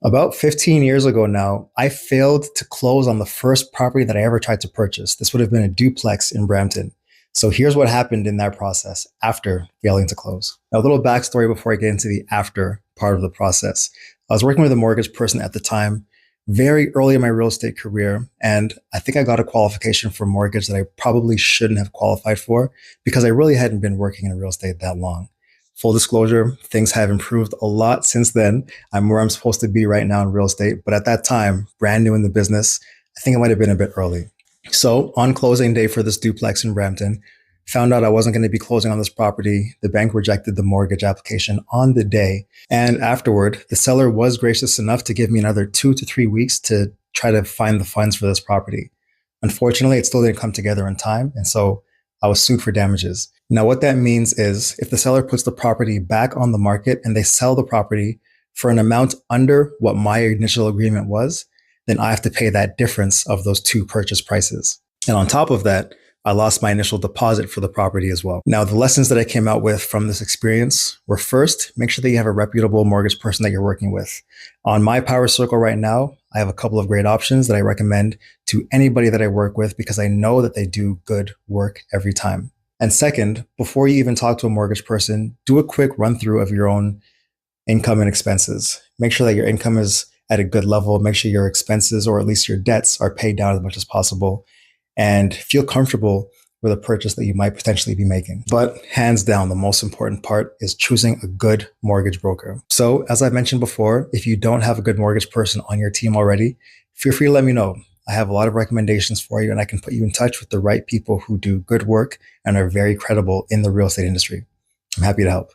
About 15 years ago now, I failed to close on the first property that I ever tried to purchase. This would have been a duplex in Brampton. So here's what happened in that process after failing to close. Now, a little backstory before I get into the after part of the process. I was working with a mortgage person at the time, very early in my real estate career, and I think I got a qualification for mortgage that I probably shouldn't have qualified for because I really hadn't been working in real estate that long. Full disclosure, things have improved a lot since then. I'm where I'm supposed to be right now in real estate. But at that time, brand new in the business, I think it might have been a bit early. So on closing day for this duplex in Brampton, found out I wasn't going to be closing on this property. The bank rejected the mortgage application on the day. And afterward, the seller was gracious enough to give me another 2 to 3 weeks to try to find the funds for this property. Unfortunately, it still didn't come together in time. And so I was sued for damages. Now, what that means is if the seller puts the property back on the market and they sell the property for an amount under what my initial agreement was, then I have to pay that difference of those two purchase prices. And on top of that, I lost my initial deposit for the property as well. Now, the lessons that I came out with from this experience were first, make sure that you have a reputable mortgage person that you're working with. On my power circle right now, I have a couple of great options that I recommend to anybody that I work with because I know that they do good work every time. And second, before you even talk to a mortgage person, do a quick run through of your own income and expenses. Make sure that your income is at a good level. Make sure your expenses or at least your debts are paid down as much as possible and feel comfortable with a purchase that you might potentially be making. But hands down, the most important part is choosing a good mortgage broker. So as I mentioned before, if you don't have a good mortgage person on your team already, feel free to let me know. I have a lot of recommendations for you and I can put you in touch with the right people who do good work and are very credible in the real estate industry. I'm happy to help.